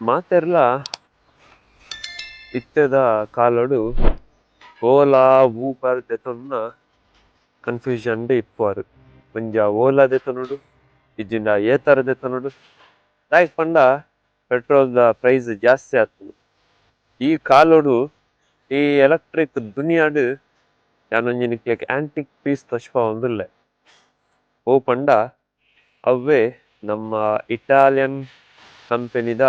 ಮಾತೆರ್ಲ ಇತ್ತೆದ ಕಾಲಡು Ola Uber ದೆತೊನ್ನ confusion ಇಪ್ಪುವರು. ಒಂಜ Ola ದೆತೊನುಡು ಇಜ್ಜಿಂಡ ಏತರ ದೆತೊನುಡು ದಾಯಕ್ ಪಂಡ ಪೆಟ್ರೋಲ್ದ ಪ್ರೈಸ್ ಜಾಸ್ತಿ ಆಗ್ತದೆ. ಈ ಕಾಲೋಡು ಈ ಎಲೆಕ್ಟ್ರಿಕ್ ದುನಿಯಾಡು ಯಾನೊಂಜಿನಿಕ್ಲೆಗ್ ಆಂಟಿಕ್ ಪೀಸ್ ತೋಚ್ಪ ಒಂದುಲ್ಲೆ ಓ ಪಂಡ ಅವೇ ನಮ್ಮ ಇಟಾಲಿಯನ್ ಕಂಪೆನಿದ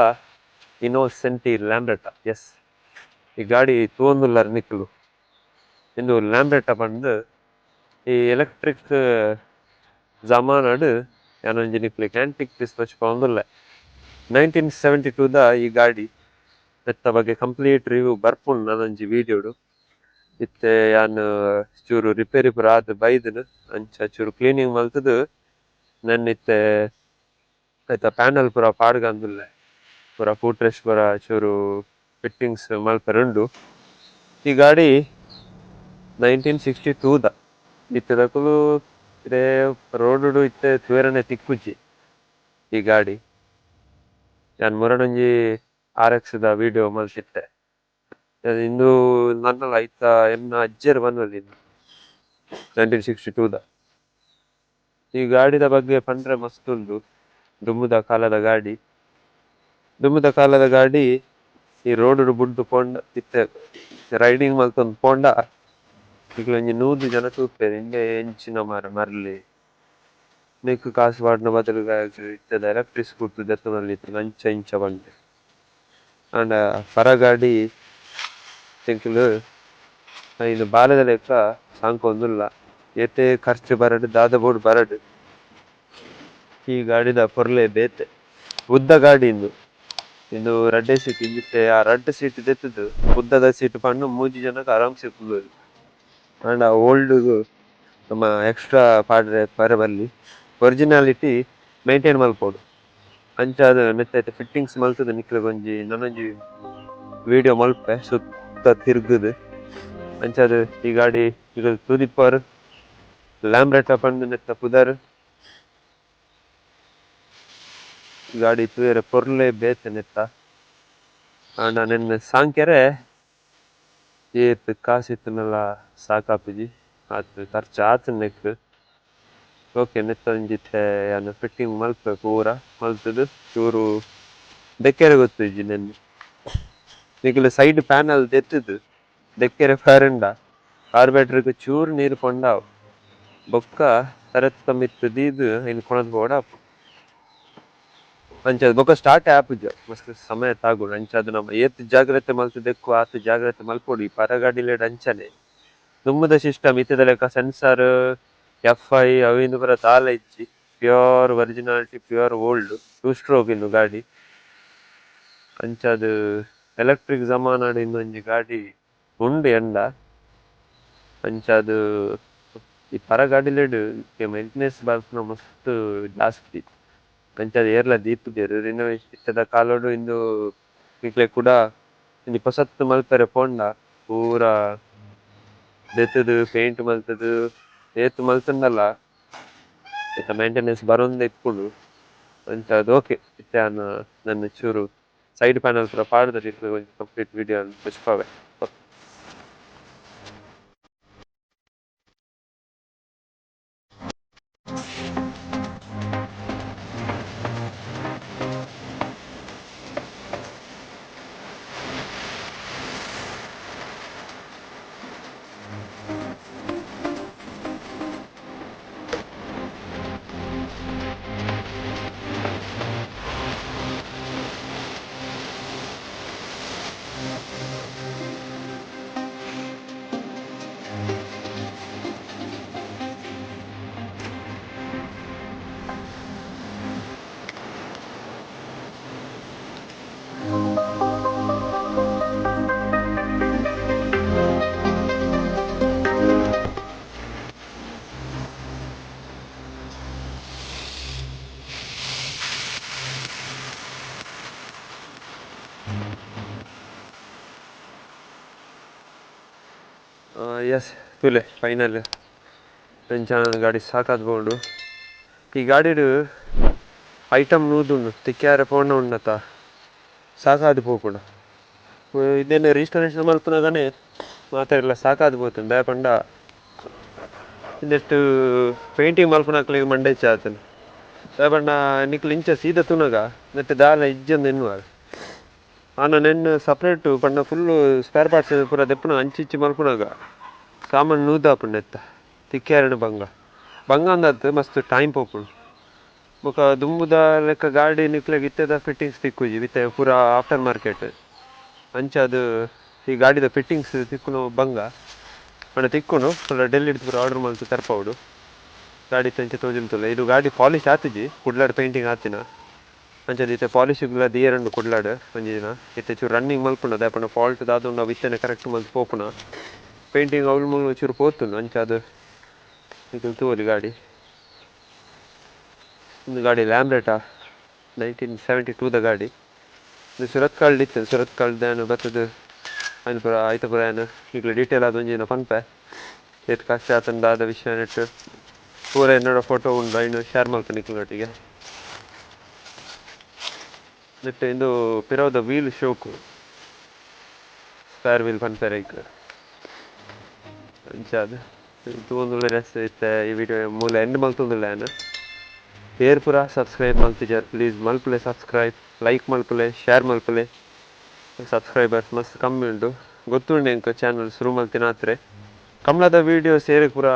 ಇನೋಸೆಂಟಿ ಲ್ಯಾಂಬ್ರೆಟ. ಎಸ್, ಈ ಗಾಡಿ ತೂವೊಂದುಲ್ಲಾರ ನಿಕ್ಲು ಇಂದು ಲ್ಯಾಂಬ್ರೆಟ ಪಂಡ್ ಈ ಎಲೆಕ್ಟ್ರಿಕ್ ಜಮಾನಡ್ ಯಾನೊಂಜಿನಿಕ್ಲೆಗ್ ಆಂಟಿಕ್ ಪೀಸ್ ತೋಚ್ಪ ಒಂದುಲ್ಲೆ. 1972ದ ಈ ಗಾಡಿ ನೆತ್ತ ಬಗ್ಗೆ ಕಂಪ್ಲೀಟ್ ರಿವ್ಯೂ ಬರ್ಪುಂಡು ನನೊಂಜಿ ವೀಡಿಯೋಡು. ಇತ್ತೆ ಯಾನ್ ಚೂರು ರಿಪೇರಿ ಪೂರ ಆದ್ ಬೈದ್ನು ಅಂಚ ಚೂರು ಕ್ಲೀನಿಂಗ್ ಮಲ್ತುದು ನೆನ್ನೆ ಇತ್ತೆ ಐತ ಪ್ಯಾನಲ್ ಪೂರ ಪಾಡ್ಗಂದುಲ್ಲೆ ಪೂರ ಫೂಟ್ರೆಸ್ಟ್ ಪೂರ ಚೂರು ಫಿಟ್ಟಿಂಗ್ಸ್ ಮಲ್ಪೆರುಂಡು. ಈ ಗಾಡಿ 1962ದ ಇತ್ತೆದಕುಲು ಇದೇ ರೋಡುಡು ಇತ್ತೆ ತೂವೆರನೆ ತಿಕ್ಕುಜಿ ಈ ಗಾಡಿ. ಯಾನ್ ಮುರಣೊಂಜಿ RX-ದ ವೀಡಿಯೋ ಮಲ್ತಿತ್ತೆ ಇಂದು ನನ್ನಲ ಐತ ಎನ್ನ ಅಜ್ಜೆರ್ ಬನ್ನೊಲಿ 1962ದ. ಈ ಗಾಡಿದ ಬಗ್ಗೆ ಪಂಡ್ರೆ ಮಸ್ತ್ ಉಂಡು. ದುಂಬುದ ಕಾಲದ ಗಾಡಿ ಈ ರೋಡ್ ಬುಡ್ದು ಪೋಂಡ ಇತ್ತೆ ರೈಡಿಂಗ್ ಮಲ್ತೊಂದು ಪೋಂಡ ಇಕ್ಲೊಂಜಿ 100 ಜನ ತೂಪೆರ್ ಇಂಗೆ ಎಂಚಿನ ಮರ್ಲಿ ನಿಕ್ ಕಾಸು ಪಾಡ್ನ ಬದಲು ಇತ್ತೆದ ಎಲೆಕ್ಟ್ರಿಕ್ ಸ್ಕೂಟರ್ ದೆತೊನೊಲಿತು ಅಂಚ ಇಂಚ ಬಂಡೆ ಆಂಡ ಪರ ಗಾಡಿ ಎಂಕುಲು ಐನ್ ಬಾಲೆದ ಲೆಕ್ಕ ಸಾಂಕೊಂದುಲ್ಲ. ಏತೆ ಖರ್ಚು ಬರಡ್ ದಾದ ಬೋಡು ಬರಡ್ ಈ ಗಾಡಿದ ಪೊರ್ಲೆ ಬೇತೆ ಉದ್ದ ಗಾಡಿ ಇಂದು ರಡ್ಡೆ ಸೀಟ್ ಇಂದಿತ್ತೆ ಆ ರಡ್ಡ್ ಸೀಟ್ ದೆತ್ತುದು ಉದ್ದದ ಸೀಟ್ ಪಂಡ್ 3 ಜನಕ್ ಆರಾಮ್ಸೆ ಕುಲ್ಲೊಲಿ. ಆಂಡ ಓಲ್ಡ್ ನಮ್ಮ ಎಕ್ಸ್ಟ್ರಾ ಪಾಡ್ರೆ ಪರೆ ಬಲ್ಲಿ ಒರಿಜಿನಾಲಿಟಿ ಮೈಂಟೈನ್ ಮಲ್ಪೊಡು. ಅಂಚಾದ್ ನೆತ್ತ ಫಿಟ್ಟಿಂಗ್ಸ್ ಮಲ್ತುದು ನಿಕ್ಲೆಗ್ ನನೊಂಜಿ ವೀಡಿಯೋ ಮಲ್ಪೆ ಸುತ್ತ ತಿರ್ಗುದು. ಅಂಚಾದ್ ಈ ಗಾಡಿ ಈಗ ತೂದಿಪ್ಪರ್ ಲ್ಯಾಂಬ್ರೆಟ ಪಂಡ್ ನೆತ್ತ ಪುದರ್ ಗಾಡಿ ತೂಯರೆ ಪೊರ್ಲೆ ಬೇತೆ ನೆತ್ತ. ಆಂಡ ನೆನ್ನೆ ಸಾಂಕೆರೆ ಏತ್ ಕಾಸಿತ್ತುನಲ ಸಾಕಾಪುಜಿ ಆತ್ ಖರ್ಚ ಆತುಂಡು ನೆಕ್. ಓಕೆ ನೆತ್ತ ಒಂಜಿತ್ತೆ ಯಾನ್ ಫಿಟ್ಟಿಂಗ್ ಮಲ್ಪೆ ಪೂರ ಮಲ್ತುದು ಚೂರು ದೆಕ್ಕೆರೆ ಗೊತ್ತಿಜ್ಜಿ ನೆನ್ನೆ. ನಿಕುಲು ಸೈಡ್ ಪ್ಯಾನಲ್ ದೆತ್ತುದು ದೆಕ್ಕೆರೆ ಫಾರೆಂಡ ಕಾರ್ಬೇಟ್ರಿಗೆ ಚೂರು ನೀರು ಪೊಂಡಾವ್ ಬೊಕ್ಕ ಸರತ್ತ ಮಿತ್ತ್ ದೀದ್ ಐನ್ ಕೊನೊದು ಬೋಡಾಪು. ಅಂಚಾದ್ ಬೊಕ ಸ್ಟಾರ್ಟ್ ಆಪುಜ ಮಸ್ತ್ ಸಮಯ ತಾಗುಂಡು. ಅಂಚಾದ್ ನಮ ಏತ್ ಜಾಗ್ರತೆ ಮಲ್ತು ದೆಕ್ಕು ಆತ್ ಜಾಗ್ರತೆ ಮಲ್ಪೊಡು. ಈ ಪರ ಗಾಡಿಲೆಡ್ ಅಂಚನೆ ದುಂಬುದ ಸಿಸ್ಟಮ್ ಇತ್ತೆದ ಲೆಕ್ಕ ಸೆನ್ಸಾರ್ FI ಅವಿಂದು ಪೂರ ದಾಲ ಇಜ್ಜಿ pure originality pure old 2 stroke ಇಂದು ಗಾಡಿ. ಅಂಚಾದ್ ಎಲೆಕ್ಟ್ರಿಕ್ ಜಮಾನಾಡ್ ಇಂದೊಂಜಿ ಗಾಡಿ ಉಂಡು ಎಂಡ. ಅಂಚಾದ್ ಈ ಪರ ಗಾಡಿಲೆಡ್ ಮೇಂಟೆನೆನ್ಸ್ ಬರ್ಪುನ ಮಸ್ತ್ ಜಾಸ್ತಿ. ಅಂಚಾದ್ ಏರ್ಲ ದೀಪುದೆರ್ ರಿನೋವೇಷನ್ ಇತ್ತೆದ ಕಾಲೋಡು ಇಂದು ನಿಕ್ಲೆಗ್ ಕುಡ ಒಂಜಿ ಪೊಸತ್ತ್ ಮಲ್ಪೆರೆ ಪೋಂಡ ಪೂರ ದೆತ್ತುದು ಪೇಂಟ್ ಮಲ್ತುದು ಏತ್ ಮಲ್ತುಂಡಲ ಐತ ಮೇಂಟೆನೆನ್ಸ್ ಬರೊಂದೆ ಇಪ್ಪುಂಡು. ಅಂಚಾದ್ ಓಕೆ ಇತ್ತೆ ಯಾನ್ ನನ್ ಚೂರು ಸೈಡ್ ಪ್ಯಾನಲ್ ಪೂರ ಪಾಡ್ದೆರ್ ಇತ್ಲಾಗ್ ಒಂಜಿ ಕಂಪ್ಲೀಟ್ ವೀಡಿಯೋ ತೂಚ್ಪಾವೆ. ಎಸ್ ತುಲೆ ಫೈನಲ್ ಎಂಚಾನ ಗಾಡಿ ಸಾಕಾದ್ ಬೋಡು. ಈ ಗಾಡಿಡ್ ಐಟಮ್ ನೂದುಂಡು ತಿಕ್ಕ್ಯಾರೆ ಪೋಂಡ ಉಂಡತ ಸಾಕಾದು ಪೋಪುಂಡು ಇದೇನು ರಿಜಿಸ್ಟ್ರೇಷನ್ ಮಲ್ಪನಾಗನೇ ಮಾತಾಡಿಲ್ಲ ಸಾಕಾದು ಪೋతుంది ಬೇಪಂಡ ಇಂದೆಷ್ಟು ಪೇಂಟಿಂಗ್ ಮಲ್ಪನಾಕ್ಲಿಗೆ ಮಂಡೆ ಇಚ್ಛೆ ಆತನು ಬೇಪಂಡ ನಿಕ್ಲು ಇಂಚ ಸೀದಾ ತುನಗ ನೆಟ್ಟು ದಾಲ ಇಜ್ಜಂದು ಎನ್ನುವಾಗ ಆನ ನೆನ್ನೆ ಸಪ್ರೇಟು ಪಂಡ ಫುಲ್ಲು ಸ್ಪೇರ್ ಪಾರ್ಟ್ಸ್ ಪೂರ ದೆಪ್ಪುನ ಅಂಚಿಚ್ಚಿ ಮಲ್ಪುನಾಗ ಸಾಮಾನು ನೂದಾಪುಂಡು ಎತ್ತ ತಿಕ್ಕ್ಯಾರಣ ಬಂಗ ಅಂದದ್ದು ಮಸ್ತ್ ಟೈಮ್ ಪೋಪುಂಡು ಬೊಕ ದುಂಬುದ ಲೆಕ್ಕ ಗಾಡಿ ನಿಕ್ಲೆಗ್ ಇತ್ತೆದ ಫಿಟ್ಟಿಂಗ್ಸ್ ತಿಕ್ಕುಜಿ ವಿತ್ತೆ ಪೂರ ಆಫ್ಟರ್ ಮಾರ್ಕೆಟ್ ಅಂಚ ಅದು ಈ ಗಾಡಿದ ಫಿಟ್ಟಿಂಗ್ಸ್ ತಿಕ್ಕುನು ಬಂಗ ಪಂಡ ತಿಕ್ಕುನು ಪಂಡ ಡೆಲ್ಲಿಡ್ ಪೂರ ಆರ್ಡರ್ ಮಲ್ತು ತರ್ಪವುಡು ಗಾಡಿ ತಂಚ ತೋಜುಂತುಲ್ಲ ಇದು ಗಾಡಿ ಪಾಲಿಶ್ ಆತುಜಿ ಕುಡ್ಲಾಡ್ ಪೇಂಟಿಂಗ್ ಆತಿನ ಅಂಚದ ಇತ್ತೆ ಪಾಲಿಶಿಗ್ಲ ದಿಯರಂಡು ಕುಡ್ಲಾಡ್ ಒಂಜಿ ದಿನ ಇತ್ತೆ ಚೂರು ರನ್ನಿಂಗ್ ಮಲ್ಪುಂಡು ದಾಯಪಂಡ ಫಾಲ್ಟ್ ದಾದೊಂಡು ಅವು ಇತ್ತೆನೆ ಕರೆಕ್ಟ್ ಮಲ್ತು ಪೋಪುನ ಪೇಂಟಿಂಗ್ ಅವಳು ಮುಳು ಚೂರು ಪೋತುಂಡು ಅಂಚ ಅದು ಇದು ತೂವೊಲಿ ಗಾಡಿ ಒಂದು ಗಾಡಿ ಲ್ಯಾಂಬ್ರೆಟಾ 1972ದ ಗಾಡಿ ಇದು ಸುರತ್ ಕಾಲ್ಡ್ ಇತ್ತು ಸುರತ್ ಕಾಲ್ದೇನು ಬರ್ತದೆ ಅಯ್ನು ಪೂರ ಆಯ್ತ ಪೂರ ಏನು ಈಗಲೇ ಡೀಟೇಲ್ ಆದ ಒಂಜಿನ ಪನ್ಪೆ ಏತ್ ಕಷ್ಟ ಆತಂದಾದ ವಿಷಯ ನೆಟ್ಟು ಪೂರ என்னோட ಫೋಟೋ ಉಂಡು ಐನು ಶೇರ್ ಮಲ್ಪು ನಿಕ್ಲೊಟ್ಟಿಗೆ ನೆಟ್ಟು ಇಂದು ಪಿರವುದ ವೀಲ್ ಶೋಕು ಸ್ಪೇರ್ ವೀಲ್ ಪನ್ಪೆರೆ ಇಕ್ಕ ಅಂಚಾದ ತೂವೊಂದುಲ್ಲೆ ರೆಸ್ಟ್ ಇತ್ತೆ ಈ ವಿಡಿಯೋ ಮೂಲ ಎಂಡ್ ಮಲ್ತೊಂದುಲ್ಲೆ ಏನು ಏರ್ ಪೂರ ಸಬ್ಸ್ಕ್ರೈಬ್ ಮಲ್ತಿಜಾರ್ ಪ್ಲೀಸ್ ಮಲ್ಪುಲೆ ಸಬ್ಸ್ಕ್ರೈಬ್ ಲೈಕ್ ಮಲ್ಪುಲೆ ಶೇರ್ ಮಲ್ಪುಲೆ ಸಬ್ಸ್ಕ್ರೈಬರ್ಸ್ ಮಸ್ತ್ ಕಮ್ಮಿ ಉಂಡು ಗೊತ್ತುಂಡು ಎಂಕ್ ಚಾನಲ್ ಶುರು ಮಲ್ತಿನಾತ್ರೆ ಕಮ್ಲದ ವೀಡಿಯೋ ಸೇರಿ ಪೂರ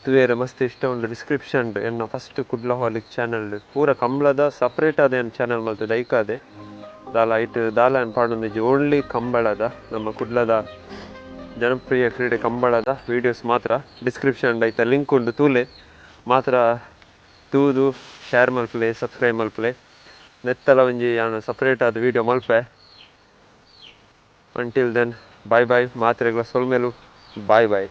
ತುವೇರೆ ಮಸ್ತ್ ಇಷ್ಟ ಉಂಡು ಡಿಸ್ಕ್ರಿಪ್ಷನ್ ಎನ್ನ ಫಸ್ಟ್ ಕುಡ್ಲಹಾಲಿಕ್ ಚಾನಲ್ ಪೂರ ಕಮ್ಲದ ಸಪ್ರೇಟ್ ಆದ ಏನು ಚಾನಲ್ ಮಲ್ತು ದೈಕಾದೆ ದಾಲ ಐಟ್ ದಾಲ ಏನು ಪಾಡೊಂದಿಜ್ಜಿ ಓನ್ಲಿ ಕಂಬಳದ ನಮ್ಮ ಕುಡ್ಲದ ಜನಪ್ರಿಯ ಕ್ರೀಡೆ ಕಂಬಳದ ವೀಡಿಯೋಸ್ ಮಾತ್ರ ಡಿಸ್ಕ್ರಿಪ್ಷನ್ ಐತ ಲಿಂಕ್ ಉಂಡು ತೂಲೆ ಮಾತ್ರ ತೂದು ಶೇರ್ ಮಲ್ಪುಲೆ ಸಬ್ಸ್ಕ್ರೈಬ್ ಮಲ್ಪುಲೆ ನೆತ್ತಲ ಒಂಜಿ ಯಾನು ಸಪ್ರೇಟ್ ಆದ ವೀಡಿಯೋ ಮಲ್ಪೆ ಅಂಟಿಲ್ ದೆನ್ ಬಾಯ್ ಬಾಯ್ ಮಾತ್ರೆಗಳ ಸೊಲ್ಮೆಲು ಬಾಯ್ ಬಾಯ್